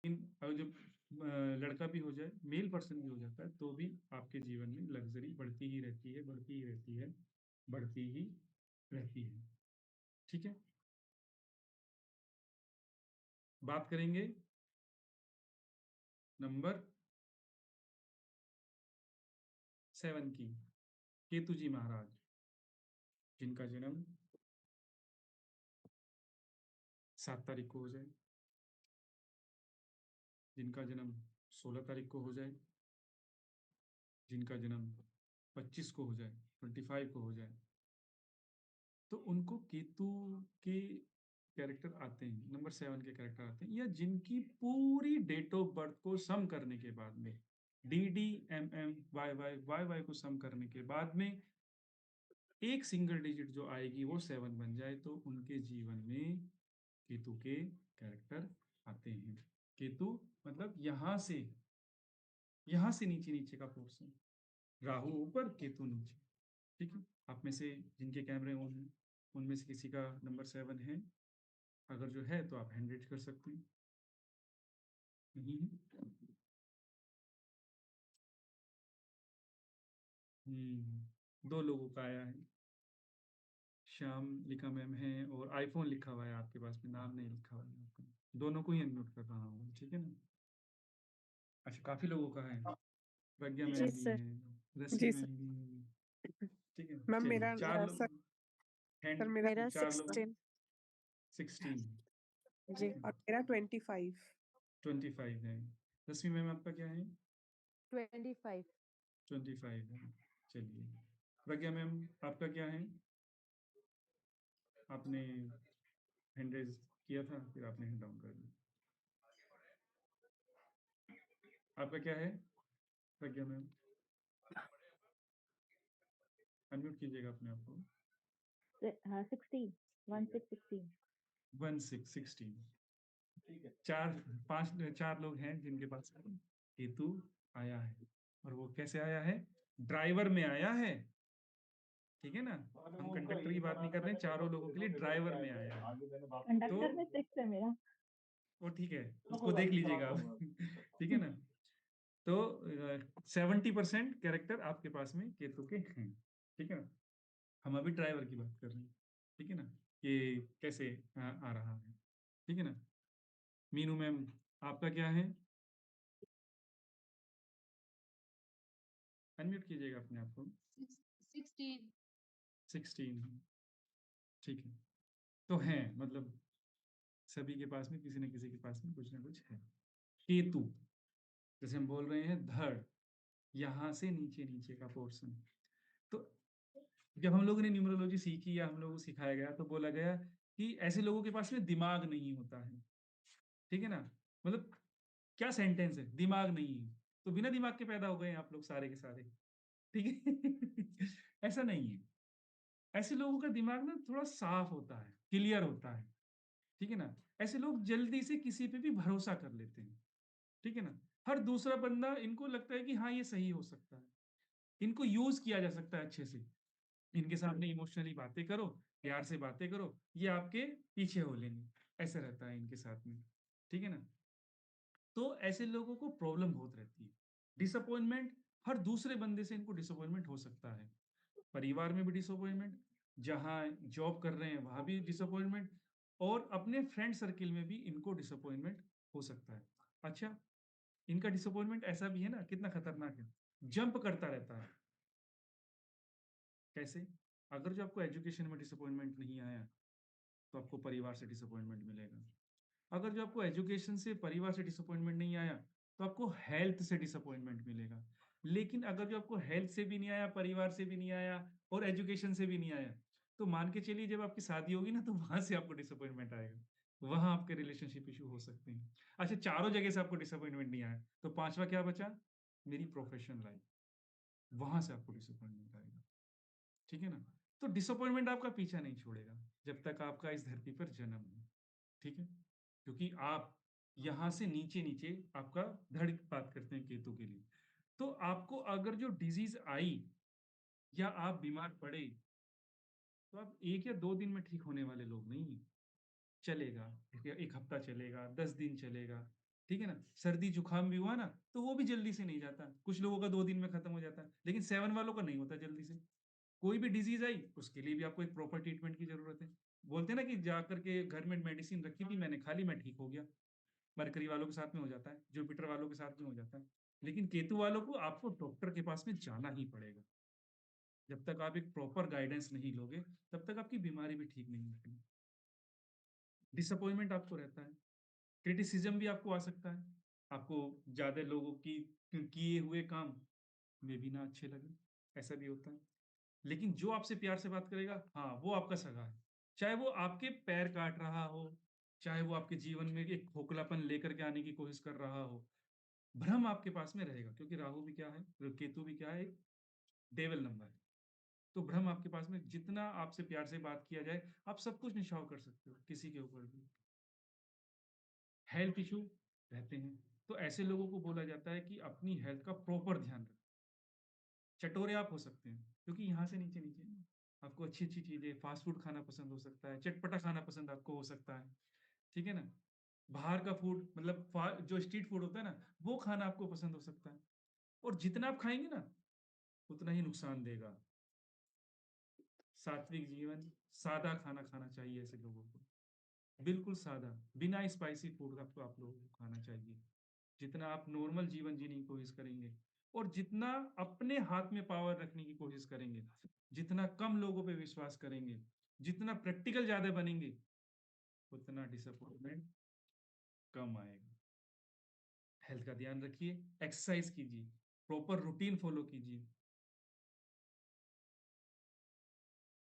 अगर जब लड़का भी हो जाए, मेल पर्सन भी हो जाता है, तो भी आपके जीवन में लग्जरी बढ़ती ही रहती है, बढ़ती ही रहती है, बढ़ती ही रहती है। ठीक है, बात करेंगे नंबर 7 की। केतु जी महाराज, जिनका जन्म 7 तारीख को हो जाए, जिनका जन्म 16 तारीख को हो जाए, जिनका जन्म 25 को हो जाए, 25 को हो जाए, तो उनको केतु के कैरेक्टर आते हैं, नंबर 7 के कैरेक्टर आते हैं, या जिनकी पूरी डेट ऑफ बर्थ को सम करने के बाद में, D D M M Y Y Y Y को सम करने के बाद में एक सिंगल डिजिट जो आएगी वो 7 बन जाए, तो उनके जीवन में केतु के कैरेक्टर आते हैं। केतु मतलब यहाँ से नीचे नीचे का पोर्शन, राहु ऊपर केतु नीचे। ठीक है, आप में से जिनके कैमरे ऑन हैं उनमें से किसी का नंबर 7 है, अगर जो है तो आप हैंड रेज कर सकते हैं। नहीं है? दो लोगों का आया है, श्याम लिखा मैम है और आईफोन लिखा हुआ है आपके पास में, नाम नहीं लिखा हुआ है आपका। दोनों को ही अनम्यूट कर रहा हूँ, ठीक है ना। अच्छा, काफी लोगों का है, प्रज्ञा जी मैम भी सर। है, रश्मि जी सर। मैम भी है। ठीक है, मैम चलिए मेरा 4 सर लोग हैंड, मेरा मेरा 4 लोग 16। 16। जी, और मेरा 25। 25 है। रश्मि मैम आपका क्या है? 25। 25 है। चलिए, प्रज्ञा मैम आपका क्या है? आपने हैंड रेज किया था, फिर आपने हैंड डाउन कर दिया। आपका क्या है प्रज्ञा मैम? अनम्यूट कीजिएगा अपने आप को। हाँ 16, 16। 16। ठीक है, 4 लोग हैं जिनके पास केतु आया है, और वो कैसे आया है? ड्राइवर में आया है। ठीक है ना, हम कंडक्टर की बात नहीं कर रहे हैं, चारों लोगों के लिए ड्राइवर में आया है। कंडक्टर में 6 है मेरा। वो ठीक है, उसको देख लीजिएगा आप। ठीक है ना, तो 70% कैरेक्टर आपके पास में केतु के हैं। ठीक है ना, हम अभी ड्राइवर की बात कर रहे हैं। ठीक है ना, ये कैसे आ रहा है। ठीक है ना, मीनू मैम आपका क्या है? अनम्यूट कीजिएगा अपने आप को। 16। 16। ठीक है, तो हैं, मतलब सभी के पास में किसी न किसी के पास में कुछ ना कुछ है। केतु, जैसे हम बोल रहे हैं धड़, यहाँ से नीचे नीचे का पोर्शन। तो जब हम लोगों ने न्यूमरोलॉजी सीखी या हम लोगों को सिखाया गया, तो बोला गया कि ऐसे लोगों के पास में दिमाग नहीं होता है। ठीक है ना, मतलब क्या सेंटेंस है, दिमाग नहीं है तो बिना दिमाग के पैदा हो गए आप लोग सारे के सारे। ठीक है। ऐसा नहीं है, ऐसे लोगों का दिमाग ना थोड़ा साफ होता है, क्लियर होता है। ठीक है ना, ऐसे लोग जल्दी से किसी पे भी भरोसा कर लेते हैं। ठीक है ना, हर दूसरा बंदा इनको लगता है कि हाँ ये सही हो सकता है, इनको यूज किया जा सकता है अच्छे से। इनके सामने इमोशनली बातें करो, प्यार से बातें करो, ये आपके पीछे हो लेंगे, ऐसा रहता है इनके साथ में। ठीक है ना, तो ऐसे लोगों को प्रॉब्लम बहुत रहती है, डिसअपॉइंटमेंट, हर दूसरे बंदे से इनको डिसअपॉइंटमेंट हो सकता है। परिवार में भी डिसअपॉइंटमेंट, जहाँ जॉब कर रहे हैं वहां भी डिसअपॉइंटमेंट, और अपने फ्रेंड सर्किल में भी इनको डिसअपॉइंटमेंट हो सकता है। अच्छा, इनका डिसअपॉइंटमेंट ऐसा भी है ना, कितना खतरनाक है, जंप करता रहता है। कैसे? अगर जो आपको एजुकेशन में डिसअपॉइंटमेंट नहीं आया, तो आपको परिवार से डिसअपॉइंटमेंट मिलेगा। अगर जो आपको एजुकेशन से, परिवार से डिसअपॉइंटमेंट नहीं आया, तो आपको हेल्थ से डिसअपॉइंटमेंट मिलेगा। लेकिन अगर जो आपको हेल्थ से भी नहीं आया, परिवार से भी नहीं आया और एजुकेशन से भी नहीं आया, तो मान के चलिए जब आपकी शादी होगी ना, तो वहां से आपको डिसअपॉइंटमेंट आएगा, वहां आपके रिलेशनशिप इशू हो सकते हैं। अच्छा, चारों जगह से आपको डिसअपॉइंटमेंट नहीं आया, तो पांचवा क्या बचा? मेरी प्रोफेशनल लाइफ, वहां से आपको डिसअपॉइंटमेंट आएगा। ठीक है ना, तो डिसअपॉइंटमेंट आपका पीछा नहीं छोड़ेगा जब तक आपका इस धरती पर जन्म है। ठीक है, क्योंकि आप यहाँ से नीचे नीचे आपका धड़ बात करते हैं केतु के लिए। तो आपको अगर जो डिजीज आई या आप बीमार पड़े, तो आप 1 या 2 दिन में ठीक होने वाले लोग नहीं हैं। चलेगा, एक हफ्ता चलेगा, 10 दिन चलेगा, ठीक है ना। सर्दी जुकाम भी हुआ ना तो वो भी जल्दी से नहीं जाता, कुछ लोगों का 2 दिन में खत्म हो जाता है, लेकिन 7 वालों का नहीं होता जल्दी से। कोई भी डिजीज आई उसके लिए भी आपको एक प्रॉपर ट्रीटमेंट की जरूरत है। बोलते हैं ना कि जा करके घर में मेडिसिन रखी थी मैंने, खा ली, मैं ठीक हो गया। मरकरी वालों के साथ में हो जाता है, जुपिटर वालों के साथ में हो जाता है, लेकिन केतु वालों को आपको डॉक्टर के पास में जाना ही पड़ेगा। जब तक आप एक प्रॉपर गाइडेंस नहीं लोगे तब तक आपकी बीमारी भी ठीक नहीं होगी। डिसअपॉइंटमेंट आपको रहता है, क्रिटिसिज्म भी आपको आ सकता है, आपको ज्यादा लोगों की किए हुए काम में भी ना अच्छे लगे, ऐसा भी होता है। लेकिन जो आपसे प्यार से बात करेगा, हाँ वो आपका सगा है। चाहे वो आपके पैर काट रहा हो, चाहे वो आपके जीवन में एक खोखलापन लेकर के आने की कोशिश कर रहा हो, भ्रम आपके पास में रहेगा, क्योंकि राहु भी क्या है, केतु भी क्या है, एक डेविल नंबर है। तो भ्रम आपके पास में, जितना आपसे प्यार से बात किया जाए आप सब कुछ निछाव कर सकते हो किसी के ऊपर भी। हेल्थ इशू रहते हैं तो ऐसे लोगों को बोला जाता है कि अपनी हेल्थ का प्रॉपर ध्यान रखें। चटोरे आप हो सकते हैं क्योंकि यहाँ से नीचे नीचे आपको अच्छी अच्छी चीजें, फास्ट फूड खाना पसंद हो सकता है, चटपटा खाना पसंद आपको हो सकता है, ठीक है ना। बाहर का फूड मतलब जो स्ट्रीट फूड होता है ना वो खाना आपको पसंद हो सकता है, और जितना आप खाएंगे ना उतना ही नुकसान देगा। सात्विक जीवन, सादा खाना खाना चाहिए ऐसे लोगों को, बिल्कुल सादा, बिना स्पाइसी फूड आपको आप लोगों को खाना चाहिए। जितना आप नॉर्मल जीवन जीने की कोशिश करेंगे और जितना अपने हाथ में पावर रखने की कोशिश करेंगे, जितना कम लोगों पे विश्वास करेंगे, जितना प्रैक्टिकल ज्यादा बनेंगे, उतना डिसअपॉइंटमेंट कम आएगा। हेल्थ का ध्यान रखिए, एक्सरसाइज कीजिए, प्रॉपर रूटीन फॉलो कीजिए।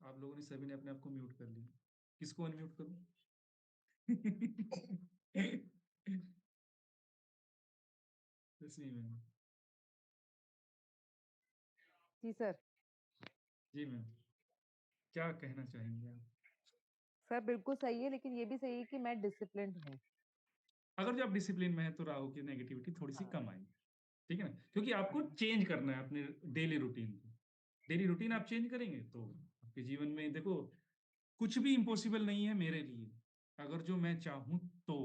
आप लोगों ने सभी ने अपने आप को म्यूट कर लिया, किसको अनम्यूट करूं? रश्मि मैम। जी सर। जी मैम, क्या कहना चाहेंगे आप? सर बिल्कुल सही है, लेकिन ये भी सही है कि मैं डिसिप्लिन्ड हूँ। अगर जो आप डिसिप्लिन में है तो राहु की नेगेटिविटी थोड़ी सी हाँ। कम आएगी, ठीक है ना, क्योंकि आपको चेंज करना है अपने डेली रूटीन को। डेली रूटीन आप चेंज करेंगे तो आपके जीवन में देखो कुछ भी इम्पॉसिबल नहीं है मेरे लिए, अगर जो मैं चाहूं तो।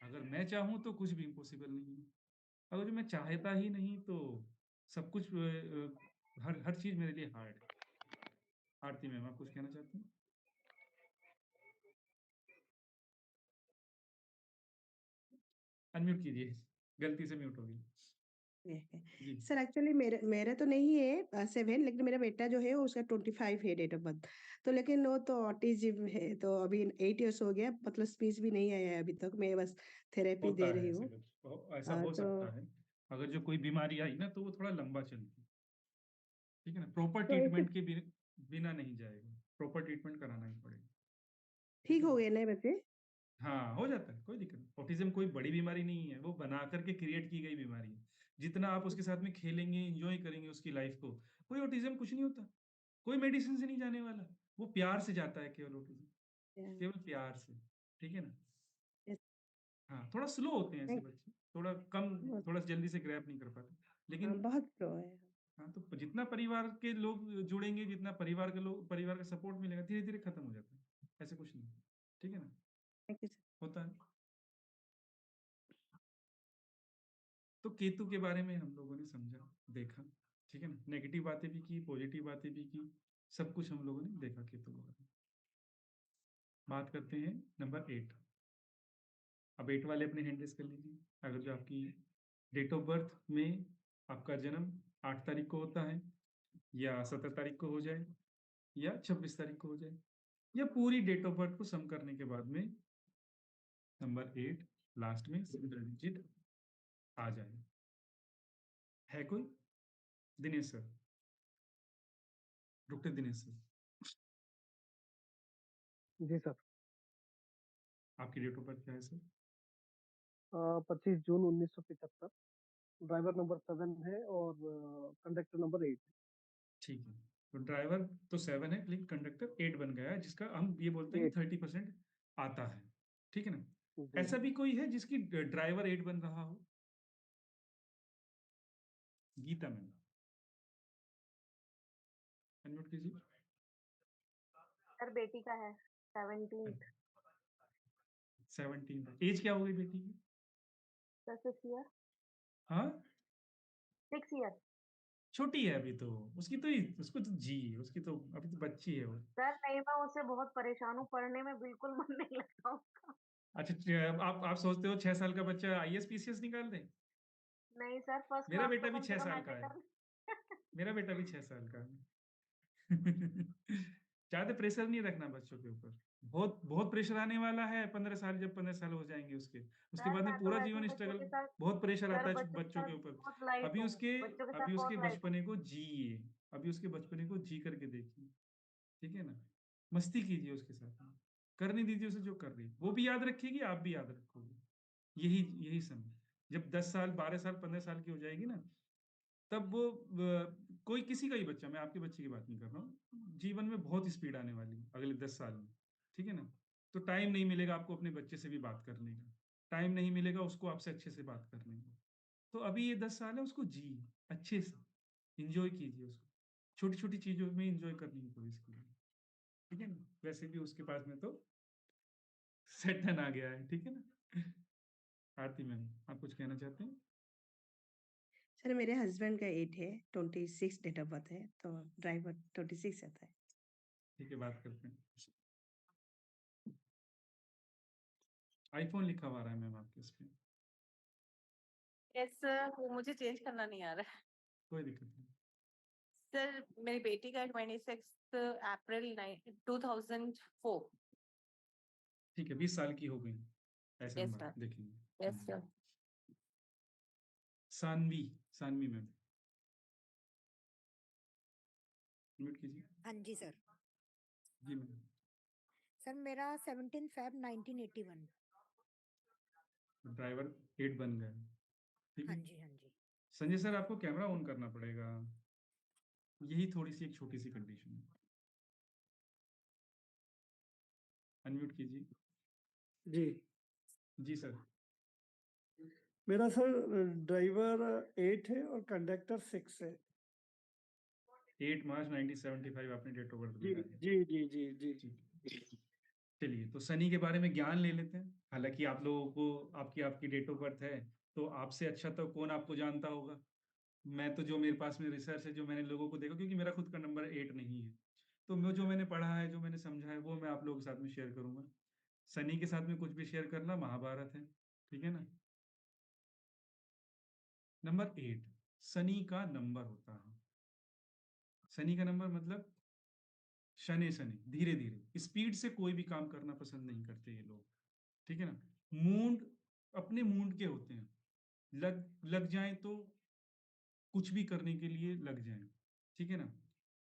अगर मैं चाहूं तो कुछ भी इम्पॉसिबल नहीं है, अगर जो मैं चाहता ही नहीं तो सब कुछ हर हर चीज मेरे लिए हार्ड है। आरती मैम आप कुछ कहना चाहती हैं? अनम्यूट कीजिए, गलती से म्यूट हो गई जी। सर एक्चुअली मेरे मेरा तो नहीं है 7, लेकिन मेरा बेटा जो है उसका 25 है डेट ऑफ बर्थ। तो लेकिन वो तो ऑटिज्म है, तो अभी 8 इयर्स हो गया, मतलब स्पीच भी नहीं आया है अभी तक, मैं बस थेरेपी होता दे है रही ऐसे हूँ। कुछ, ऐसा हो तो सकता है। अगर जो कोई बीमारी आई ना तो वो थोड़ा लंबा चलती है, ठीक है ना। प्रॉपर तो ऐसे ट्रीटमेंट के बिना नहीं जाएगा, प्रॉपर ट्रीटमेंट कराना ही पड़ेगा, ठीक ठीक है हो ना। गए ना बच्चे? हाँ हो जाता है, कोई दिक्कत नहीं। ऑटिज्म कोई बड़ी बीमारी नहीं है, वो बना करके क्रिएट की गई बीमारी है। जितना आप उसके साथ में खेलेंगे, एंजॉय करेंगे उसकी लाइफ को, कोई ऑटिज्म कुछ नहीं होता, कोई मेडिसिन से नहीं जाने वाला, वो प्यार से जाता है केवल ऑटिज्म, केवल प्यार से, ठीक है ना। हाँ थोड़ा स्लो होते हैं ऐसे बच्चे, थोड़ा कम, थोड़ा जल्दी से ग्रैब नहीं कर पाते, लेकिन बहुत प्रो है। हाँ तो जितना परिवार के लोग जुड़ेंगे, जितना परिवार के लोग, परिवार का सपोर्ट मिलेगा, धीरे धीरे खत्म हो जाता है, ऐसे कुछ नहीं, ठीक है ना, थैंक यू सर। होता है। तो केतु के बारे में हम लोगों ने समझा, देखा, ठीक है ना, नेगेटिव बातें भी की, पॉजिटिव बातें भी की, सब कुछ हम लोगों ने देखा केतु के बारे में। बात करते हैं नंबर 8। अब 8 वाले अपने हैंड रेस कर लीजिए। अगर जो आपकी डेट ऑफ बर्थ में आपका जन्म 8 तारीख को होता है, या 17 तारीख को हो जाए, या 26 तारीख को हो जाए, या पूरी डेट ऑफ बर्थ को सम करने के बाद में नंबर 8 लास्ट में सिंगल डिजिट आ जाए, है कोई? Dinesh sir, doctor Dinesh sir, जी सर। आपकी डेट ऑफ बर्थ क्या है सर? 25 जून 1975। ड्राइवर नंबर 7 है और कंडक्टर नंबर 8 ठीक है, तो ड्राइवर तो 7 है लेकिन कंडक्टर 8 बन गया है, जिसका हम ये बोलते है। हैं 8। कि 30% आता है, ठीक है ना। जी। ऐसा भी कोई है जिसकी ड्राइवर 8 बन रहा हो? गीता मैम, अनम्यूट कीजिए। सर बेटी का है 17। 17। एज क्या हो गई बेटी की? Sir 6 year. हाँ 6 ईयर। छोटी है अभी तो, उसकी तो उसको तो जी, उसकी तो अभी तो बच्ची है वो। सर नहीं, मैं उससे बहुत परेशान हूँ, पढ़ने में बिल्कुल मन नहीं लगता उसका। अच्छा आप सोचते हो 6 साल का बच्चा आईएएस पीसीएस निकाल दे? नहीं सर, फर्स्ट मेरा क्लास बेटा तो भी कम से 6 कम साल का ऐसे है। कर। मेरा बेटा भी 6 साल का है। ज्यादा प्रेशर नहीं रखना बच्चों के ऊपर। बहुत बहुत प्रेशर आने वाला है 15 साल, जब 15 साल हो जाएंगे उसके सर बाद मैं में तो पूरा वैसे ही जीवन बच्चों स्ट्रगल। के साथ बहुत प्रेशर सर आता है बच्चों के बच्चों साथ के ऊपर। बहुत लाइट अभी हूँ, उसके बच्चों के साथ अभी उसके बहुत लाइट हूँ। बचपने को जिए, अभी उसके बचपने को जी करके देखिए, ठीक है ना। मस्ती कीजिए उसके साथ में, करने दीजिए उसे जो कर रही है, वो भी याद रखेगी, आप भी याद रखोगे। यही यही समय, जब 10 साल 12 साल 15 साल की हो जाएगी ना, तब वो कोई किसी का ही बच्चा, मैं आपके बच्चे की बात नहीं कर रहा हूँ, जीवन में बहुत स्पीड आने वाली है अगले 10 साल में, ठीक है ना। तो टाइम नहीं मिलेगा आपको अपने बच्चे से भी बात करने का, टाइम नहीं मिलेगा उसको आपसे अच्छे से बात करने का। तो अभी ये 10 साल है, उसको जी अच्छे से इंजॉय कीजिए उसको, छोटी छोटी चीजों में इंजॉय करने की कोशिश कीजिए, ठीक है ना। वैसे भी उसके पास में तो सेटन आ गया है, ठीक है ना। आरती मैम, आप कुछ कहना चाहते हैं? सर मेरे हस्बैंड का 8 है, 26 डेट ऑफ बर्थ है, तो ड्राइवर 26 आता है। ठीक है, बात करते हैं। आईफोन लिखा हुआ आ रहा है मैम आपके इस पे। यस सर, वो मुझे चेंज करना नहीं आ रहा है। कोई दिक्कत नहीं। सर मेरी बेटी का 26 अप्रैल 2004। ठीक है, 20 साल की हो गई, ऐसे हम यस बात सर। देखेंगे। Yes sir. Saanvi, Saanvi ma'am mute कीजिए। हाँ जी सर। जी मैम। सर मेरा 17 Feb 1981। ड्राइवर 8 बन गए, ठीक हाँ है। जी हाँ जी। संजय सर, आपको कैमरा ऑन करना पड़ेगा, यही थोड़ी सी एक छोटी सी कंडीशन है। अनम्यूट कीजिए। जी जी सर। मेरा सर ड्राइवर 8 है और कंडक्टर 6 है। 8 मार्च 1975 आपने डेट ऑफ बर्थ जी लगाया है। जी जी जी जी। ठीक। चलिए, तो सनी के बारे में ज्ञान ले लेते हैं। हालांकि आप लोगों को आपकी आपकी डेट ऑफ बर्थ है, तो आपसे अच्छा तो कौन आपको जानता होगा। मैं तो, जो मेरे पास में रिसर्च है, जो मैंने लोगों को देखा, क्योंकि मेरा खुद का नंबर 8 नहीं है, तो मैं जो मैंने पढ़ा है, जो मैंने समझा है, वो मैं आप लोगों के साथ में शेयर करूंगा। सनी के साथ में कुछ भी शेयर करना महाभारत है, ठीक है ना। नंबर 8 सनी का नंबर होता है। सनी का नंबर मतलब शनि शनि, धीरे धीरे, स्पीड से कोई भी काम करना पसंद नहीं करते ये लोग, ठीक है ना। मूड अपने मूड के होते हैं, लग जाए तो कुछ भी करने के लिए लग जाए, ठीक है ना।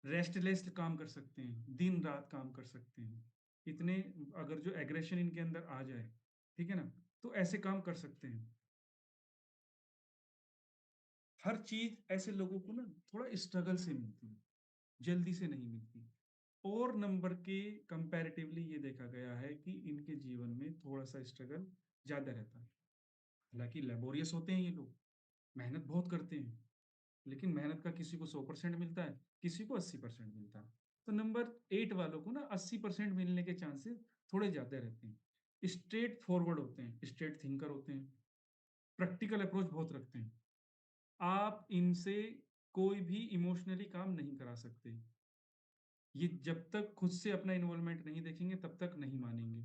रेस्टलेस काम कर सकते हैं, दिन रात काम कर सकते हैं, इतने, अगर जो एग्रेशन इनके अंदर आ जाए, ठीक है ना, तो ऐसे काम कर सकते हैं। हर चीज ऐसे लोगों को ना थोड़ा स्ट्रगल से मिलती है, जल्दी से नहीं मिलती। और नंबर के कंपैरेटिवली ये देखा गया है कि इनके जीवन में थोड़ा सा स्ट्रगल ज्यादा रहता है। हालांकि लेबोरियस होते हैं ये लोग, मेहनत बहुत करते हैं, लेकिन मेहनत का किसी को 100% मिलता है, किसी को 80% मिलता है। तो नंबर 8 वालों को ना 80% मिलने के चांसेस थोड़े ज्यादा रहते हैं। स्ट्रेट फॉरवर्ड होते हैं, स्ट्रेट थिंकर होते हैं, प्रैक्टिकल अप्रोच बहुत रखते हैं। आप इनसे कोई भी इमोशनली काम नहीं करा सकते, ये जब तक खुद से अपना इन्वॉल्वमेंट नहीं देखेंगे तब तक नहीं मानेंगे,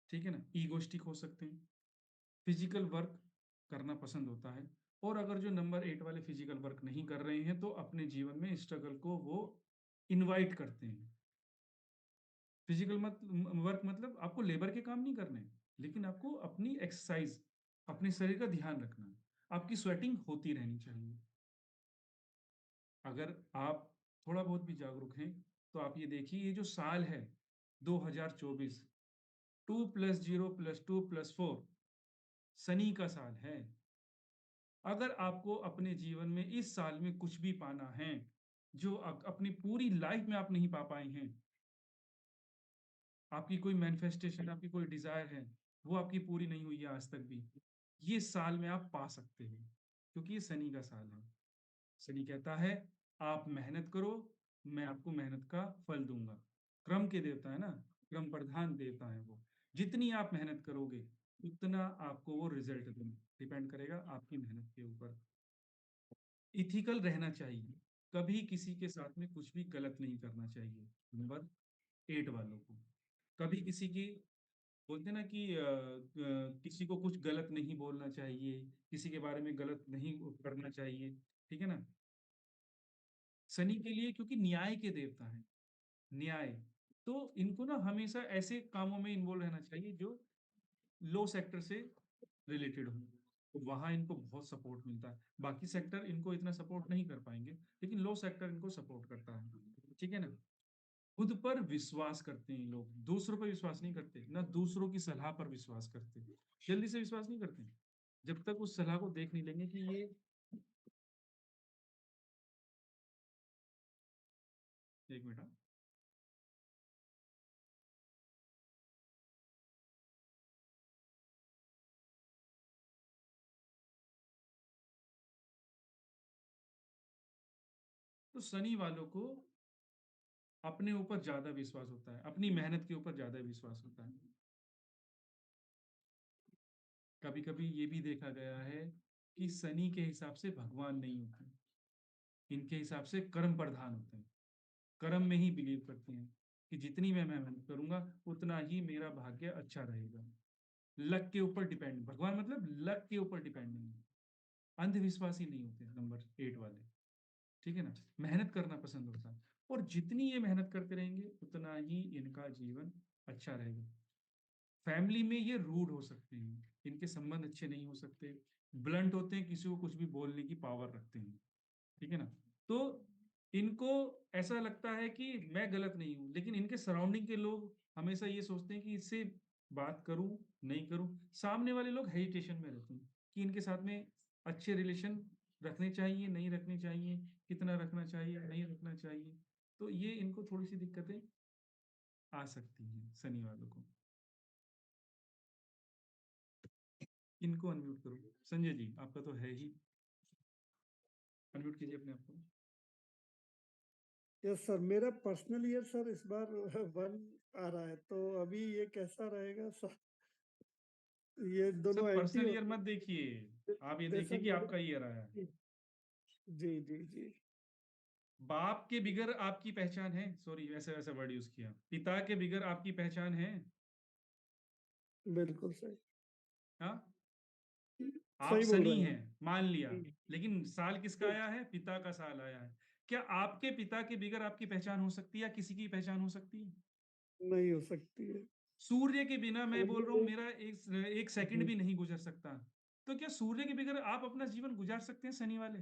ठीक है ना। ईगोस्टिक हो सकते हैं, फिजिकल वर्क करना पसंद होता है। और अगर जो नंबर 8 वाले फिजिकल वर्क नहीं कर रहे हैं, तो अपने जीवन में स्ट्रगल को वो इनवाइट करते हैं। फिजिकल वर्क मतलब आपको लेबर के काम नहीं करने, लेकिन आपको अपनी एक्सरसाइज, अपने शरीर का ध्यान रखना है, आपकी स्वेटिंग होती रहनी चाहिए। अगर आप थोड़ा बहुत भी जागरूक हैं, तो आप ये देखिए, ये जो साल है 2024, 2+0+2+4 शनि का साल है। अगर आपको अपने जीवन में इस साल में कुछ भी पाना है, जो अपनी पूरी लाइफ में आप नहीं पा पाए हैं, आपकी कोई मैनिफेस्टेशन, आपकी कोई डिजायर है, वो आपकी पूरी नहीं हुई है आज तक भी, ये साल में आप पा सकते हैं, क्योंकि ये शनि का साल है। शनि कहता है आप मेहनत करो, मैं आपको मेहनत का फल दूंगा। क्रम के देवता है ना, क्रम प्रधान देवता है वो। जितनी आप मेहनत करोगे, उतना आपको वो रिजल्ट देना डिपेंड करेगा आपकी मेहनत के ऊपर। इथिकल रहना चाहिए, कभी किसी के साथ में कुछ भी गलत नहीं करना चाहिए। नंबर 8 वालों को कभी किसी की बोलते हैं ना कि किसी को कुछ गलत नहीं बोलना चाहिए, किसी के बारे में गलत नहीं करना चाहिए, ठीक है ना? शनि के लिए क्योंकि न्याय के देवता हैं, न्याय, तो इनको ना हमेशा ऐसे कामों में इन्वॉल्व रहना चाहिए जो लो सेक्टर से रिलेटेड हो, तो वहाँ इनको बहुत सपोर्ट मिलता है। बाकी सेक्टर इनको इतना सपोर्ट नहीं कर पाएँगे, लेकिन लो सेक्टर इनको सपोर्ट करता है, ठीक है ना? खुद पर विश्वास करते हैं लोग, दूसरों पर विश्वास नहीं करते, ना दूसरों की सलाह पर विश्वास करते। जल्दी से विश्वास नहीं करते, जब तक उस सलाह को देख नहीं लेंगे कि ये 1 मिनट हाँ। तो शनि वालों को अपने ऊपर ज़्यादा विश्वास होता है, अपनी मेहनत के ऊपर ज़्यादा विश्वास होता है। कभी-कभी ये भी देखा गया है कि शनि के हिसाब से भगवान नहीं होते, इनके हिसाब से कर्म प्रधान होते हैं। कर्म में ही बिलीव करते हैं कि जितनी मैं मेहनत करूँगा, उतना ही मेरा भाग्य अच्छा रहेगा। लक के ऊपर डिपेंड, भगवान मतलब लक के ऊपर डिपेंड नहीं है। अंधविश्वासी नहीं होते नंबर 8 वाले, ठीक है ना? मेहनत करना पसंद होता है और जितनी ये मेहनत करते रहेंगे, उतना ही इनका जीवन अच्छा रहेगा। फैमिली में ये रूड हो सकते हैं, इनके संबंध अच्छे नहीं हो सकते, ब्लंट होते हैं, किसी को कुछ भी बोलने की पावर रखते हैं, ठीक है ना? तो इनको ऐसा लगता है कि मैं गलत नहीं हूँ, लेकिन इनके सराउंडिंग के लोग हमेशा ये सोचते हैं कि इससे बात करूँ, नहीं करूँ। सामने वाले लोग हेजिटेशन में रहते हैं कि इनके साथ में अच्छे रिलेशन रखने चाहिए, नहीं रखने चाहिए, कितना रखना चाहिए, नहीं रखना चाहिए। तो ये इनको थोड़ी-सी दिक्कतें आ सकती हैं शनि वालों को। इनको अनम्यूट करो। संजय जी, आपका तो है ही। अनम्यूट कीजिए अपने आप को। यस सर, मेरा पर्सनल ईयर सर इस बार 1 आ रहा है, तो अभी ये कैसा रहेगा सर? ये सर दोनों एंटी पर्सनल ईयर होते मत देखिए, आप ये हैं। देखिए सर कि मेरे आपका ईयर आया है। जी, जी, जी। बाप के बिगर आपकी पहचान है, सॉरी वैसे-वैसे वर्ड यूज़ किया। पिता के बिगर आपकी पहचान है, बिल्कुल सही। हाँ? आप सही बोल शनि रहे हैं। हैं, मान लिया, जी, लेकिन साल किसका आया है? पिता का साल आया है। क्या आपके पिता के बिगर आपकी पहचान हो सकती है या किसी की पहचान हो सकती है? नहीं हो सकती है। सूर्य के बिना मैं बोल रहा हूँ चलिए मेरा एक सेकंड जी। भी नहीं गुजर सकता। तो क्या सूर्य के बिगर आप अपना जीवन गुजार सकते हैं शनि वाले?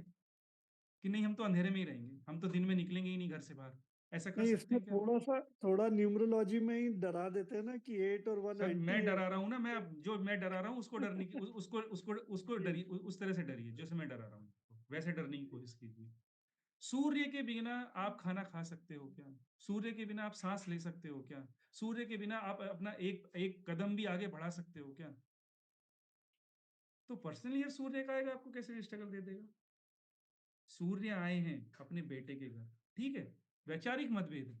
कि नहीं हम तो अंधेरे में ही रहेंगे, हम तो दिन में निकलेंगे ही नहीं घर से बाहर। ऐसा कर नहीं, सकते इसमें हैं क्या? थोड़ा न्यूमरोलॉजी में ही डरा देते हैं ना कि 8 और 1 सर एंटी मैं है। डरा रहा हूँ ना, मैं अब जो मैं डरा रहा हूँ उसको डरने की उसको जी, डरिए, उस तरह से डरिए जैसे मैं डरा रहा हूँ। वैसे डरने की कोशिश कीजिए। सूर्य के बिना आप खाना खा सकते हो क्या? सूर्य के बिना आप सांस ले सकते हो क्या? सूर्य के बिना आप अपना एक एक कदम भी आगे बढ़ा सकते हो क्या? तो पर्सनल ईयर सूर्य का आएगा, आपको कैसे स्ट्रगल दे देगा? सूर्य आए हैं अपने बेटे के घर, ठीक है? वैचारिक मतभेद है,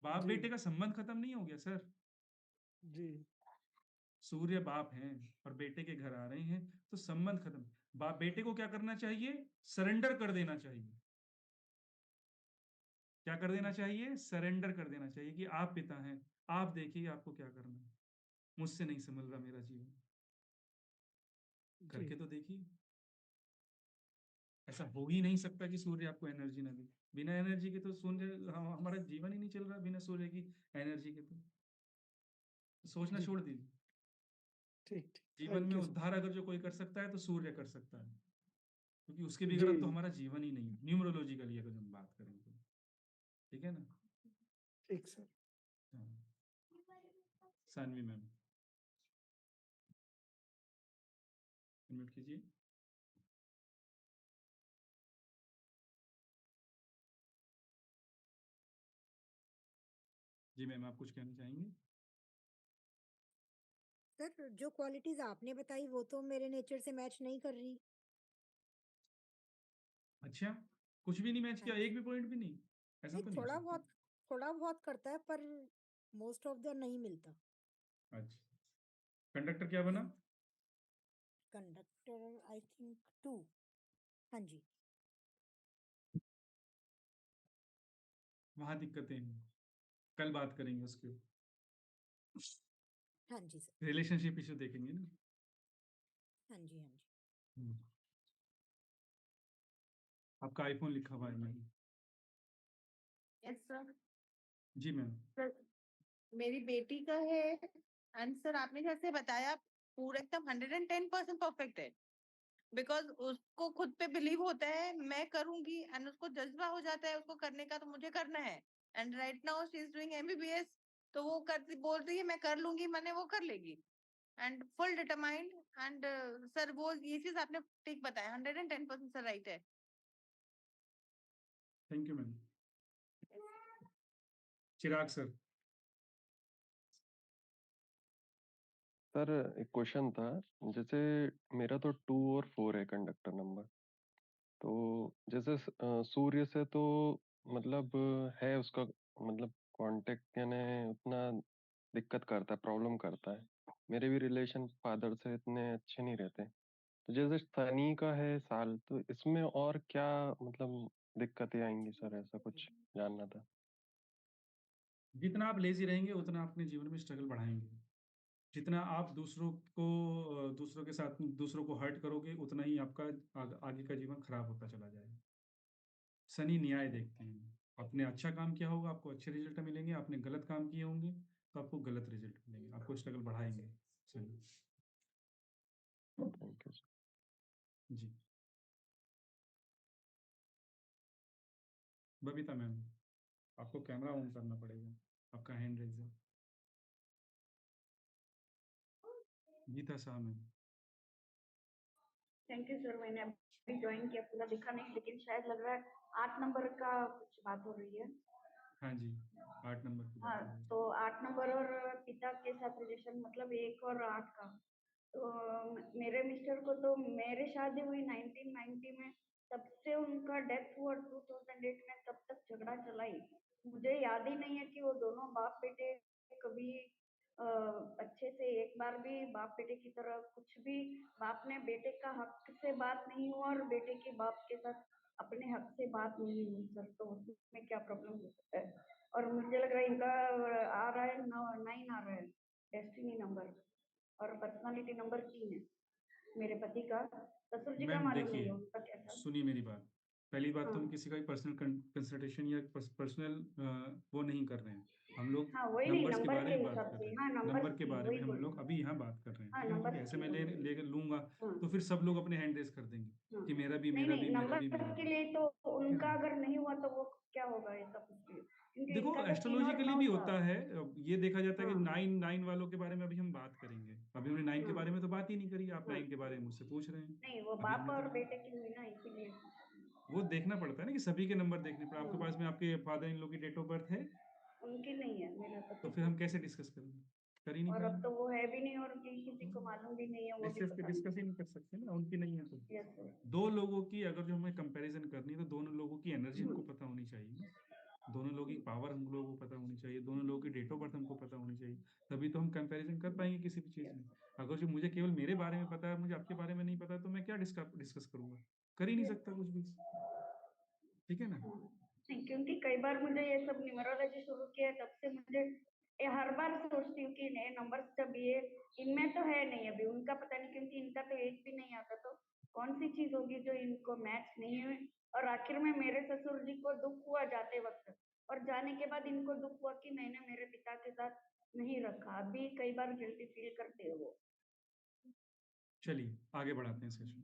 बाप जी, बेटे का संबंध खत्म नहीं हो गया सर। जी, सूर्य बाप हैं और बेटे के घर आ रहे हैं, तो संबंध खत्म। बाप बेटे को क्या करना चाहिए? सरेंडर कर देना चाहिए। क्या कर देना चाहिए? सरेंडर कर देना चाहिए कि आप पिता हैं, आप देखिए आपको क्या करना है। मुझसे नहीं संभल रहा मेरा जीवन, जी, करके तो देखिए। ऐसा हो ही नहीं सकता कि सूर्य आपको एनर्जी ना दे। बिना एनर्जी के तो सूर्य हमारा जीवन ही नहीं चल रहा बिना सूर्य की एनर्जी के तो। सोचना जी। छोड़ दीजिए। ठीक, ठीक। जीवन में थैंक यू सर। उद्धार अगर जो कोई कर सकता है तो सूर्य कर सकता है, क्योंकि उसके बिगड़ अब तो जी, हमारा जीवन ही नहीं है न्यूमरोलॉजिकली अगर हम बात करें तो, ठीक है ना? ठीक सर। हाँ, सानवी मैम अनम्यूट कीजिए। जी मैम, आप कुछ कहना चाहेंगे? सर जो क्वालिटीज आपने बताई वो तो मेरे नेचर से मैच नहीं कर रही। अच्छा, कुछ भी नहीं मैच हाँ किया, जी। एक भी पॉइंट भी नहीं? ऐसा नहीं, तो नहीं हो सकता। थोड़ा बहुत करता है पर मोस्ट ऑफ द नहीं मिलता। अच्छा, कंडक्टर क्या बना? Conductor I think 2। हाँ जी। वहाँ दिक्कतें हैं, कल बात करेंगे उसके। हाँ जी सर। रिलेशनशिप इश्यू देखेंगे ना। हाँ जी, हाँ जी। हम्म। आपका आईफोन लिखा हुआ है मैम। Yes sir. जी मैम। सर मेरी बेटी का है एंड सर आपने जैसे बताया पूरा एकदम 110% परफेक्ट है, बिकॉज उसको खुद पे बिलीव होता है मैं करूंगी एंड उसको जज्बा हो जाता है उसको करने का, तो मुझे करना है। And right now she is doing MBBS, तो वो करती बोल रही है मैं कर लूंगी, मैंने वो कर लेगी and full determined. And sir वो ये चीज आपने ठीक बताया, 110% सर राइट है। Thank you ma'am. Chirag sir. Sir एक क्वेश्चन था, जैसे मेरा तो 2 और 4 है कंडक्टर नंबर, तो जैसे सूर्य से तो मतलब है उसका मतलब कांटेक्ट यानी उतना दिक्कत करता है, प्रॉब्लम करता है। मेरे भी रिलेशन फादर से इतने अच्छे नहीं रहते, तो जैसे शनि का है साल, तो इसमें और क्या मतलब दिक्कतें आएंगी सर, ऐसा कुछ जानना था। जितना आप लेजी रहेंगे उतना अपने जीवन में स्ट्रगल बढ़ाएंगे। जितना आप दूसरों के साथ दूसरों को हर्ट करोगे उतना ही आपका आगे का जीवन खराब होता चला जाएगा। शनि न्याय देखते हैं। आपने अच्छा काम किया होगा आपको अच्छे रिजल्ट मिलेंगे, आपने गलत काम किए होंगे तो आपको गलत रिजल्ट मिलेंगे, आपको स्ट्रगल बढ़ाएंगे शनि। Thank you sir. जी। बबीता मैम, आपको कैमरा ऑन करना पड़ेगा, आपका हैंड रेज है। Geeta Shah ma'am. Thank you sir. मैंने अभी ज्वाइन किया, पूरा दिखा नहीं, लेकिन शायद लग रहा है 8 नंबर का कुछ बात हो रही है। हाँ जी, 8 नंबर की हाँ, बात है। तो 8 नंबर और पिता के साथ रिलेशन, मतलब 1 और 8 का। तो मेरे मिस्टर को तो मेरी शादी हुई 1990 में, तब से उनका डेथ हुआ 2008 में, तब तक झगड़ा चला ही। मुझे याद ही नहीं है कि वो दोनों बाप बेटे कभी अच्छे से एक बार भी बाप बेटे की तरह कुछ भी, बाप ने बेटे का हक से बात नहीं हुआ और बेटे के बाप के साथ अपने हक से बात नहीं हुई सर। तो उसमें क्या प्रॉब्लम हो सकता है? और मुझे लग रहा है इनका आ रहा है 9 आ रहा है डेस्टिनी नंबर, और पर्सनालिटी नंबर 3 है मेरे पति का। ससुर जी का मैम मालूम नहीं है देखिए, उनका कैसा। सुनिए मेरी बात। पहली बात तो हम हाँ किसी का भी पर्सनल कंसल्टेशन या पर्सनल वो नहीं कर रहे हैं। हम लोग हाँ, वही नहीं, नंबर्स के नंबर बारे के में बात हिसाब कर से, रहे हैं, हाँ नंबर नंबर के की बारे वही में हम बोल लोग रही अभी यहाँ बात कर रहे हैं, हूँ। हाँ ठीक है? क्योंकि नंबर ऐसे की मैं वही बोल ले लूंगा हाँ तो फिर सब लोग अपने हैंड रेस कर देंगे हाँ। कि मेरा भी नहीं मेरा नहीं, भी मेरा नंबर भी मेरा के भी, लिए तो ठीक है उनका ना? अगर नहीं हुआ तो वो क्या होगा ऐसा कुछ भी, क्योंकि देखो इनका तो 3 और एस्ट्रोलॉजिकली 9 भी था। होता है। अब ये देखा जाता है कि हाँ 9 वालों के बारे में अभी हम बात करेंगे। अभी हमने 9 के हाँ बारे में तो बात ही नहीं करी, आप हाँ। 9 के बारे में मुझसे पूछ रहे हैं। नहीं, वो अभी बाप हमने तो और नहीं, बेटे की हुई ना, इसीलिए। वो देखना पड़ता है ना कि सभी के नंबर देखने पड़े। आपके हाँ, पास में आपके फादर इन लोग की डेट ऑफ बर्थ है, उनकी नहीं है, मेरा तो पति फिर की हम है। कैसे डिस्कस करेंगे? कर ही नहीं और अब पाएंगे। तो वो है भी नहीं, और किसी को मालूम भी नहीं है, वो भी ऐसे पता डिस्कस नहीं। ही नहीं कर सकते ना, उनकी नहीं है तो। Yes sir. दो लोगों की अगर जो हमें कंपैरिजन करनी है तो दोनों लोगों की एनर्जी हमको पता होनी चाहिए ना। दोनों लोगों की पावर हम लोगों को पता होनी चाहिए, दोनों लोगों की डेट ऑफ बर्थ हमको पता होनी चाहिए, तभी तो हम कंपैरिजन कर पाएंगे किसी भी चीज यस। में। अगर जो मुझे केवल मेरे बारे में पता है, मुझे आपके बारे में नहीं पता, तो मैं क्या डिस्कस करूंगा? कर ही नहीं सकता कुछ भी, ठीक है ना? नहीं, क्योंकि कई बार मुझे ये सब न्यूमरोलॉजी शुरू किया है, तब से मुझे ये हर बार सोचती हूँ कि नए नंबर्स जब ये इनमें तो है नहीं अभी, उनका पता नहीं, क्योंकि इनका तो एज भी नहीं आता, तो कौन सी चीज होगी जो इनको मैच नहीं हुई। और आखिर में मेरे ससुर जी को दुख हुआ जाते वक्त, और जाने के बाद इनको दुख हुआ कि मैंने मेरे पिता के साथ नहीं रखा। अभी कई बार गिल्टी फील करते हो वो। चलिए आगे बढ़ाते हैं सेशन।